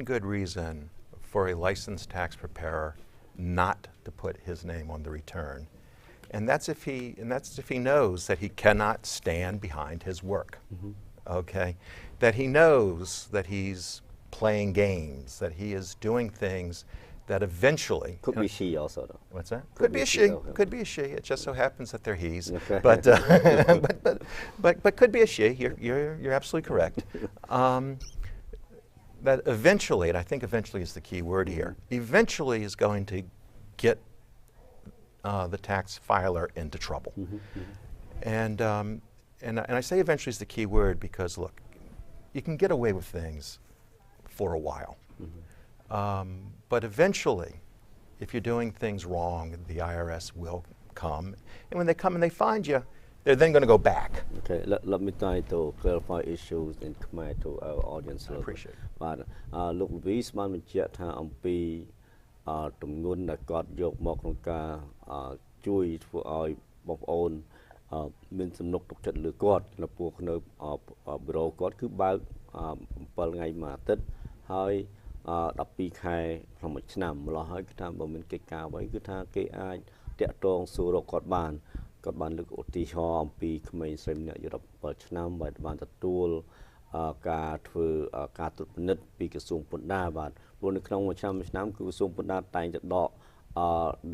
good reason for a licensed tax preparer not to put his name on the return. And that's if he knows that he cannot stand behind his work. Okay? That he knows that he's playing games, that he is doing things that eventually could be she also though. What's that? Could be a she. Could be a she. It just so happens that they're he's. Okay. But could be a she. You're absolutely correct. That eventually, and I think eventually is the key word here, eventually is going to get the tax filer into trouble. And I say eventually is the key word because look, you can get away with things for a while. But eventually, if you're doing things wrong, the IRS will come. And when they come and they find you, they're then going to go back. Okay, let me try to clarify issues in Khmer to our audience. I appreciate it. But look, we man បញ្ជាក់ថាអំពីទំនួនដែលគាត់យកមកក្នុងការជួយធ្វើឲ្យបងប្អូនមានសំណុកទុកចិត្តលើគាត់នៅពួកនៅប៊ីរ៉ូគាត់គឺបើក7ថ្ងៃមួយអាទិត្យហើយ12ខែក្នុងមួយឆ្នាំម្ល៉េះហើយគឺថាបើមានកិច្ចការអ្វីគឺថាគេអាចតាក់ទងសួររកគាត់បានលើកឧទាហរណ៍អំពីក្មេងស្រីម្នាក់អាយុ17ឆ្នាំបានទទួលការធ្វើការត្រួតពិនិត្យពីក្រសួងពន្ធដារបាទព្រោះនៅក្នុងមួយឆ្នាំគឺក្រសួងពន្ធដារតែងតែដក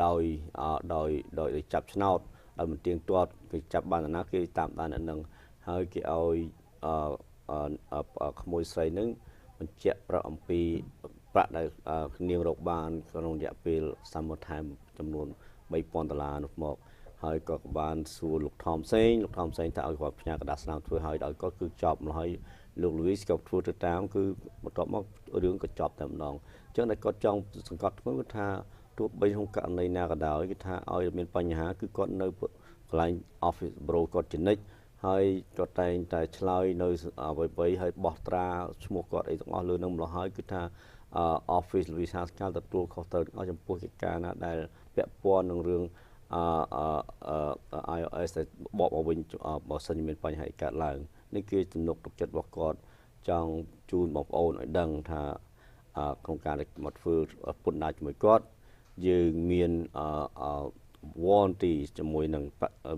ដោយចាប់ឆ្នោតដោយមិនទៀងទាត់គេចាប់បានណាគេតាមដានអ្នកនឹងហើយគេឲ្យក្មួយស្រីនឹងបញ្ជាក់ប្រាប់អំពីប្រាក់ដែលនាងរកបានក្នុងរយៈពេល summer time ចំនួន$3,000នោះមកហើយក៏បានសួរលោកថមផ្សេងថាឲ្យគាត់ផ្ញើกระดาษស្នាមធ្វើឲ្យដល់គាត់គឺចប់ម្ល៉េះហើយលោកលូវីសក៏ធ្វើទៅតាមគឺបន្ទាប់មករឿងក៏ចប់តែម្ដងអញ្ចឹងតែគាត់ចង់សង្កត់ធ្ងន់គឺថាទោះបីក្នុងករណីណាក៏ដោយគឺថាឲ្យមានបញ្ហាគឺគាត់នៅកន្លែង office bureau គាត់ជានិច្ចហើយគាត់តែងតែឆ្លើយនៅអ្វីៗហើយបោះត្រាឈ្មោះគាត់អីទាំងអស់លើនឹងម្ល៉េះហើយគឺថា office លូវីសកាលទទួលខុសត្រូវអស់ចំពោះកិច្ចការណាដែលពាក់ព័ន្ធនឹងរឿងIRS ដែលបកមកវិញបើសិនជាមានបញ្ហាកើតឡើងនេះគឺទំនុកទុកចិត្តរបស់គាត់ចង់ជូនបងប្អូនឲ្យដឹងថាក្នុងការមកធ្វើពន្ធដារជាមួយគាត់យើងមាន warranty ជាមួយនឹង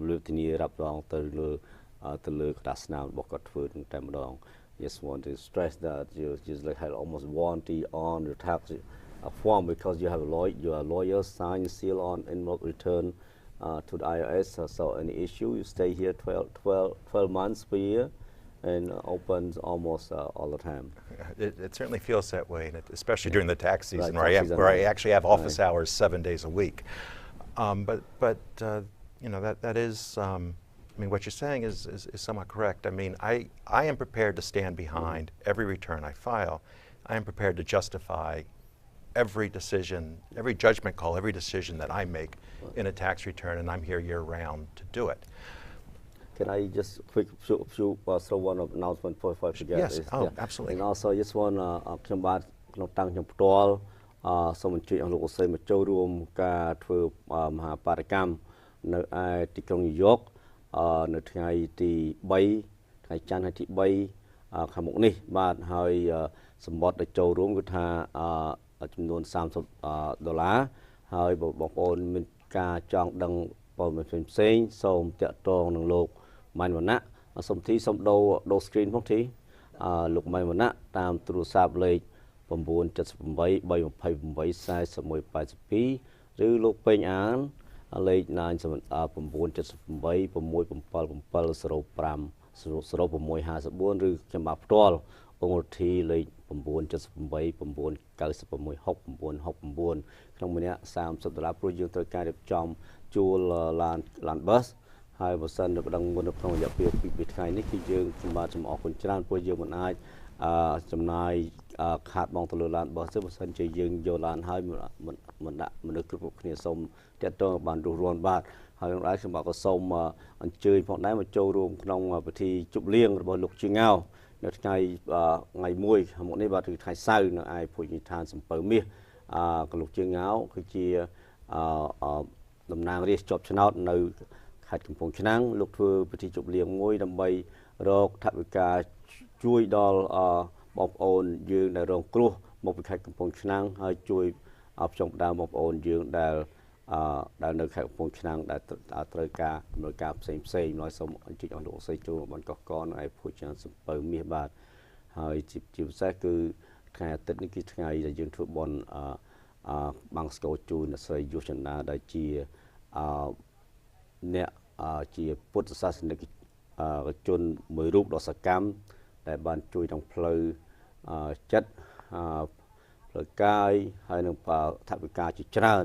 លើធានារ៉ាប់រងទៅលើกระดาษស្នាមរបស់គាត់ធ្វើតែម្ដង Just want to stress that you just like had almost warranty on your tax form because you have you are a lawyer sign seal on envelope return to the IRS. So any issue, you stay here 12 months per year and opens almost all the time. It certainly feels that way, and especially during the tax season, where I actually have office hours 7 days a week. But you know that is. I mean, what you're saying is somewhat correct. I mean, I am prepared to stand behind every return I file. I am prepared to justify every decision, every judgment call, every decision that I make in a tax return, and I'm here year-round to do it. Can I just quick throw one announcement before I forget? Yes, absolutely. And also, just want ខ្ញុំបាទក្នុងតាំងខ្ញុំផ្ទាល់សូមអញ្ជើញអស់លោកអស្ចារ្យមកចូលរួមការធ្វើមហាបារកម្មនៅឯទីក្រុងញូវយ៉កនៅថ្ងៃទី3ថ្ងៃច័ន្ទថ្ងៃទី3ខាងមុខនេះបាទហើយសម្បត្តិដែលចូលរួមគឺថាចំនួន$30ហើយបងប្អូនមានការចង់ដឹងព័ត៌មានផ្សេងសូមតាក់ទងនឹងលោកម៉ែនវណ្ណៈសូមដូរ screen ផងទីលោកម៉ែនវណ្ណៈតាមទូរស័ព្ទលេខ978 328 4182ឬលោកពេញអានលេខ978 677 054 ឬខ្ញុំបាទផ្ទាល់អង្គរធីលេខ978 996 6969ក្នុងម្នាក់$30ព្រោះយើងត្រូវការរៀបចំជួលឡានប៊សហើយបើសិនតែប្តឹងមុននៅក្នុងរយៈពេល2ថ្ងៃនេះគឺយើងសម្បត្តិចំអកគុណច្រើនព្រោះយើងមិនអាចចំណាយខាតបងទៅលើឡានប៊សទេបើសិនជាយើងយកឡានហើយមិនដាក់មនុស្សគ្រប់គ្នាសូមតាក់ទងបានរស់រានបាទហើយក្នុងដែរខ្ញុំក៏សូមអញ្ជើញផងដែរមកចូលរួមក្នុងពិធីជប់លៀងរបស់លោកជាងៅនៅថ្ងៃ1ខាងមុខនេះបាទគឺថ្ងៃសៅរ៍នៅឯភោជនីយដ្ឋានសំពៅមាសក៏លោកជាងៅគឺជាតំណាងរាស្ត្រជាប់ឆ្នោតនៅខេត្តកំពង់ឆ្នាំងលោកធ្វើពិធីជប់លៀងមួយដើម្បីរកថវិកាជួយដល់បងប្អូនយើងដែលរងគ្រោះ មកពីខេត្តកំពង់ឆ្នាំងហើយជួយផ្ចង់ផ្ដើមបងប្អូនយើងដែលនៅខេត្តកំពង់ឆ្នាំងដែលត្រូវការដំណើរការផ្សេងៗហើយសូមអញ្ជើញអស់លោកស្រីចូលបានកកកនៅឯភូមិសំពៅមាសបាទហើយជាពិសេសគឺថ្ងៃអាទិត្យនេះគឺថ្ងៃដែលយើងធ្វើបុណ្យបាំងស្គរជូនអ្នកស្រីយុវចិន្តាដែលជាអ្នកជាពុទ្ធសាសនិកជនមួយរូបដ៏សកម្មដែលបានជួយក្នុងផ្លូវចិត្តផ្លូវកាយហើយនឹងថវិកាជាច្រើន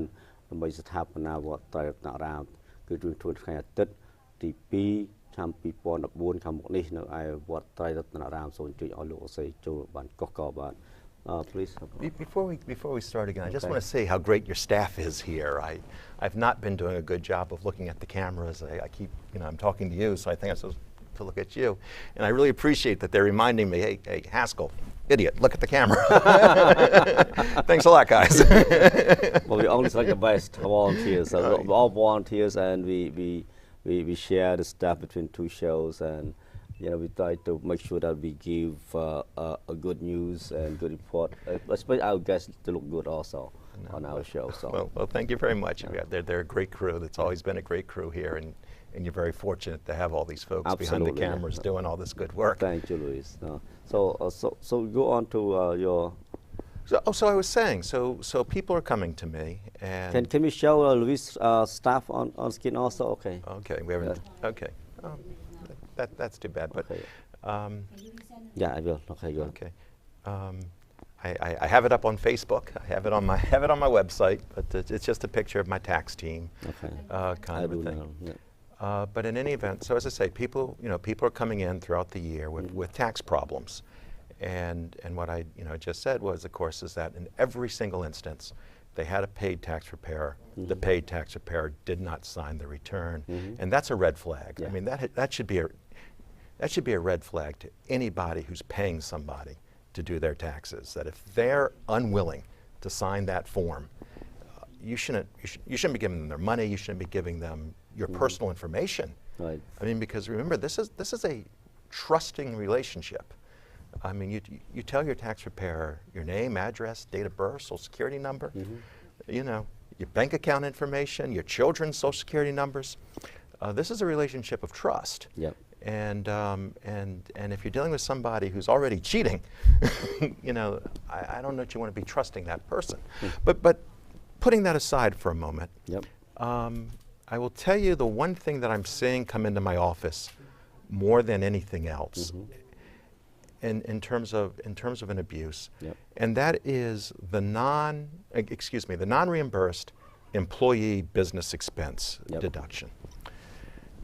ដើម្បីស្ថាបនាវត្តត្រៃរតនរាមគឺធ្វើថ្ងៃអាទិត្យទី2ឆ្នាំ2014ខាងមុខនេះនៅឯវត្តត្រៃរតនរាមសូមអញ្ជើញអស់លោកស្រីចូលបានកកកបាទ please. Before we start again, I just want to say how great your staff is here. I've not been doing a good job of looking at the cameras. I keep, I'm talking to you, so I think I'm supposed to look at you. And I really appreciate that they're reminding me, hey, Haskell, idiot, look at the camera. Thanks a lot, guys. Well, we only select the best volunteers. So we're all volunteers, and we share the stuff between two shows, and we try to make sure that we give a good news and good report, especially our guests to look good also on our show. So well, thank you very much. Yeah. They're a great crew. That's always been a great crew here, and you're very fortunate to have all these folks behind the cameras doing all this good work. Thank you, Luis. So go on to your. So I was saying, so people are coming to me, and can we show Luis staff on screen also? Okay. Okay, we haven't. Okay. That's too bad, but okay. Yeah, I will. Okay, good. Okay. I have it up on Facebook. I have it on my website, but it's just a picture of my tax team. Okay. Kind of a thing. But in any event, so as I say, people are coming in throughout the year with tax problems, and what I just said was, of course, is that in every single instance, they had a paid tax preparer. The paid tax preparer did not sign the return, and that's a red flag. Yeah. I mean, that should be a red flag to anybody who's paying somebody to do their taxes. That if they're unwilling to sign that form, you shouldn't be giving them their money. You shouldn't be giving them your personal information. Right. I mean, because remember, this is a trusting relationship. I mean, you tell your tax preparer your name, address, date of birth, social security number, your bank account information, your children's social security numbers. This is a relationship of trust. Yep. And if you're dealing with somebody who's already cheating, I don't know that you want to be trusting that person. But putting that aside for a moment, yep. I will tell you the one thing that I'm seeing come into my office more than anything else, in terms of an abuse, yep. and that is the non-reimbursed employee business expense yep. deduction.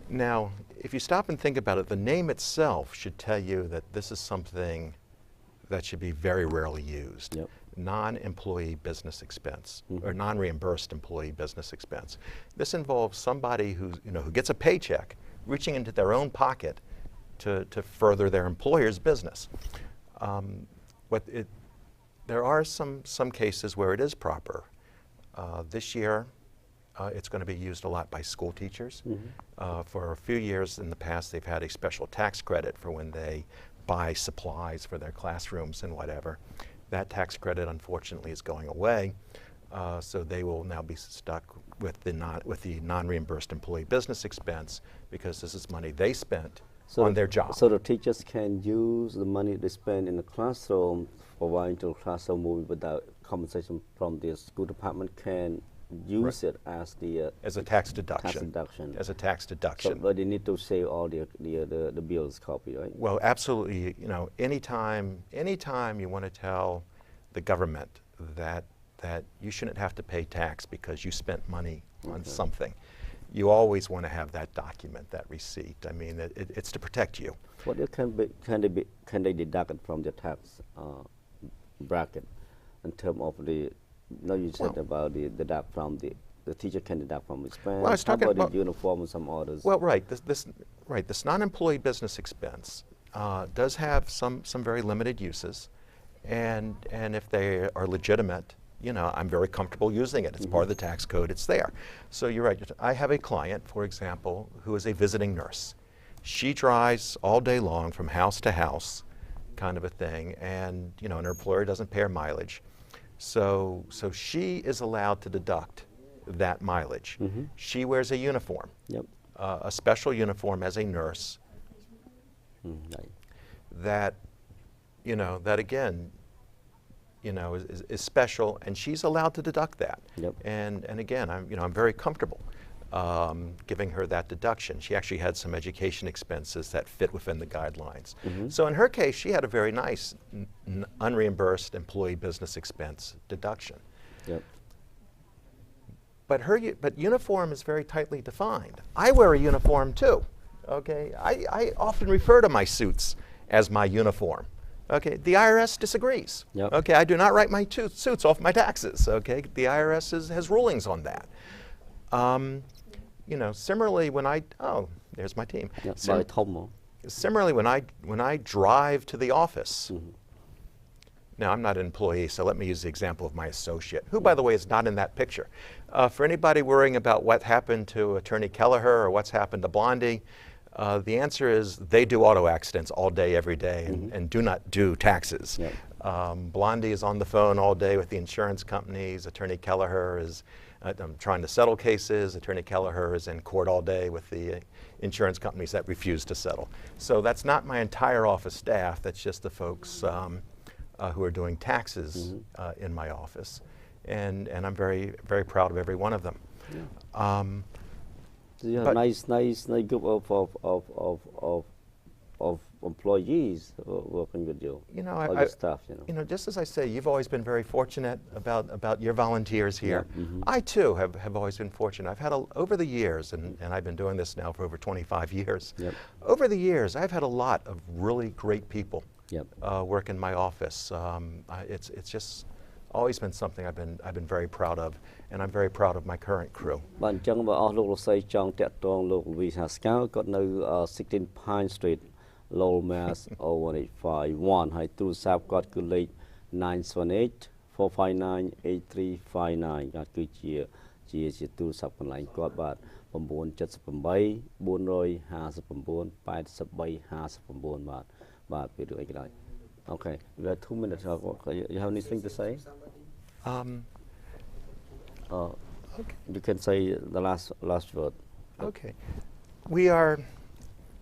Now, if you stop and think about it, the name itself should tell you that this is something that should be very rarely used. Yep. Non-employee business expense, or non-reimbursed employee business expense. This involves somebody who gets a paycheck, reaching into their own pocket to further their employer's business. There are some cases where it is proper. This year, it's going to be used a lot by school teachers. For a few years in the past, they've had a special tax credit for when they buy supplies for their classrooms and whatever. That tax credit, unfortunately, is going away. So they will now be stuck with the non-reimbursed employee business expense, because this is money they spent on their job. So the teachers can use the money they spend in the classroom, providing to the classroom moving without compensation from the school department, can use it as a tax deduction. As a tax deduction. So, but they need to save all the bills copy, right? Well, absolutely. Anytime you want to tell the government that you shouldn't have to pay tax because you spent money on something, you always want to have that document, that receipt. I mean, it's to protect you. What can they deduct it from the tax bracket in terms of the? No, you said about the deduct from the teacher can deduct from expense. Well, I was talking about the uniform and some others. Well, right. This non-employee business expense does have some very limited uses, and if they are legitimate, I'm very comfortable using it. It's part of the tax code. It's there. So you're right. I have a client, for example, who is a visiting nurse. She drives all day long from house to house, kind of a thing, and her employer doesn't pay her mileage. So she is allowed to deduct that mileage. She wears a uniform, Yep. A special uniform as a nurse. Right. That, that again, is special, and she's allowed to deduct that. Yep. And again, I'm very comfortable giving her that deduction. She actually had some education expenses that fit within the guidelines. So in her case, she had a very nice unreimbursed employee business expense deduction. Yep. But uniform is very tightly defined. I wear a uniform too. Okay, I often refer to my suits as my uniform. Okay, the IRS disagrees. Yep. Okay, I do not write my suits off my taxes. Okay, the IRS has rulings on that. Similarly, when there's my team. Yep. Similarly, when I drive to the office. Now, I'm not an employee, so let me use the example of my associate, who, by the way, is not in that picture. For anybody worrying about what happened to Attorney Kelleher or what's happened to Blondie, the answer is they do auto accidents all day, every day, and do not do taxes. Yep. Blondie is on the phone all day with the insurance companies. Attorney Kelleher is trying to settle cases. Attorney Kelleher is in court all day with the insurance companies that refuse to settle. So that's not my entire office staff. That's just the folks who are doing taxes in my office. And I'm very, very proud of every one of them. Yeah. So you have a nice group of employees working with you. All your staff. Just as I say, you've always been very fortunate about your volunteers here. Yeah. I too have always been fortunate. I've had over the years, and I've been doing this now for over 25 years. Yep. Over the years, I've had a lot of really great people. Yep. Work in my office. It's just always been something I've been very proud of, and I'm very proud of my current crew. បាទអញ្ចឹងបើអស់លោកលោកស្រីចង់តាក់ទងលោកវិសាស្កាគាត់នៅ 16 Pine Street Lowell Mass 01851 ហើយទូរស័ព្ទគាត់គឺលេខ 978 459 8359 គាត់គឺជាទូរស័ព្ទកន្លែងគាត់បាទ 978 459 8359 បាទពីរឿងអីក៏ដោយ Okay, we have 2 minutes. You have anything to say? Okay. You can say the last word. Okay. We are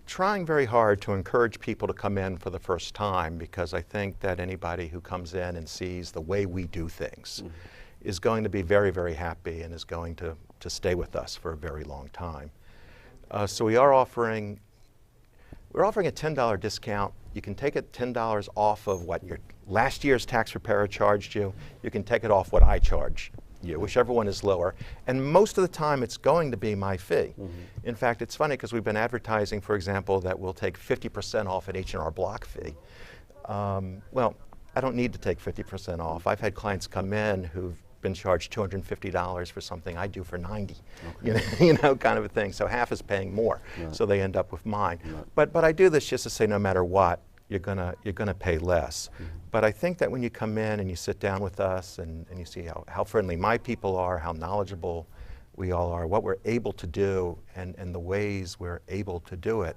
trying very hard to encourage people to come in for the first time, because I think that anybody who comes in and sees the way we do things is going to be very, very happy and is going to stay with us for a very long time. So we're offering a $10 discount. You can take it $10 off of what your last year's tax preparer charged you. You can take it off what I charge you, whichever one is lower. And most of the time, it's going to be my fee. In fact, it's funny because we've been advertising, for example, that we'll take 50% off an H&R Block fee. Well, I don't need to take 50% off. I've had clients come in who've been charged $250 for something I do for $90, okay. Kind of a thing. So half is paying more, right. So they end up with mine. Right. But I do this just to say, no matter what, you're gonna pay less. But I think that when you come in and you sit down with us and you see how friendly my people are, how knowledgeable we all are, what we're able to do, and the ways we're able to do it,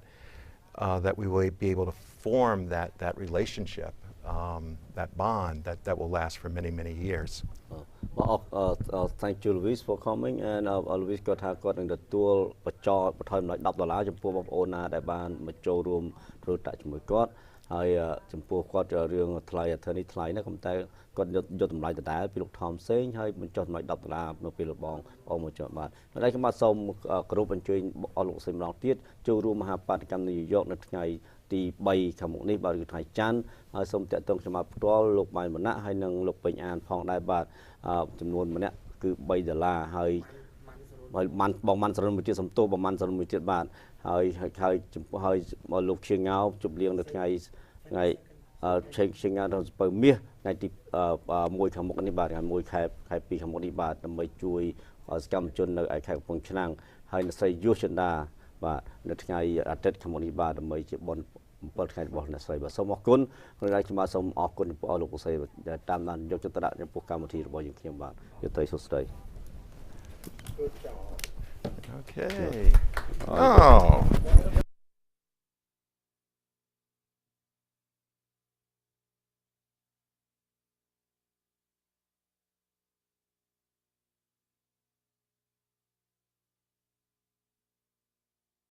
that we will be able to form that relationship, that bond that will last for many, many years. Thank you, Louise, for coming. And Louise គាត់ថាគាត់នឹងទទួលបញ្ចោតបន្ថយ$10ចំពោះបងប្អូនណាដែលបានមកចូលរួមធ្វើតាក់ជាមួយគាត់ហើយចំពោះគាត់រឿងថ្លៃ attorney ថ្លៃណាខ្ញុំតែគាត់យកតម្លៃដដែលពីលោកថមសេងហើយបញ្ចុះតម្លៃ$នៅពេលបងមកចុះបាទហើយខ្ញុំបាទសូមគ្រប់អញ្ជើញអស់លោកស្រីម្ដងទៀតចូលរួមមហាបាតកម្មនៅញូវយ៉កនៅថ្ងៃទី3ខាងមុខនេះបាទគឺថ្ងៃច័ន្ទហើយសូមតាក់ទងខ្ញុំបាទផ្ទាល់លោកម៉ៃមណៈហើយនឹងលោកពេញអានផងដែរបាទចំនួនម្នាក់គឺ$3ហើយបងម៉ាន់សរុនមួយទៀតសំទោសបងម៉ាន់សរុនមួយទៀតបាទហើយចំពោះហើយលោកខៀងងៅជប់លៀងនៅថ្ងៃខៀងងៅនៅស្ពៅមាសថ្ងៃទី1ខាងមុខនេះបាទថ្ងៃ1ខែ2ខាងមុខនេះបាទដើម្បីជួយសកម្មជននៅឯខេត្តកំពង់ឆ្នាំងហើយនៅស្រីយុចិន្តាបាទនៅថ្ងៃអាទិត្យខាងមុខនេះបាទដើម្បីជាបុណ្យ7ថ្ងៃរបស់អ្នកស្រីបាទសូមអរគុណហើយខ្ញុំបាទសូមអរគុណចំពោះលោកស្រីដែលតាមដានយកចិត្តទុកដាក់ចំពោះកម្មវិធីរបស់យើងខ្ញុំបាទយុត្តិសួស្តី Okay. Oh.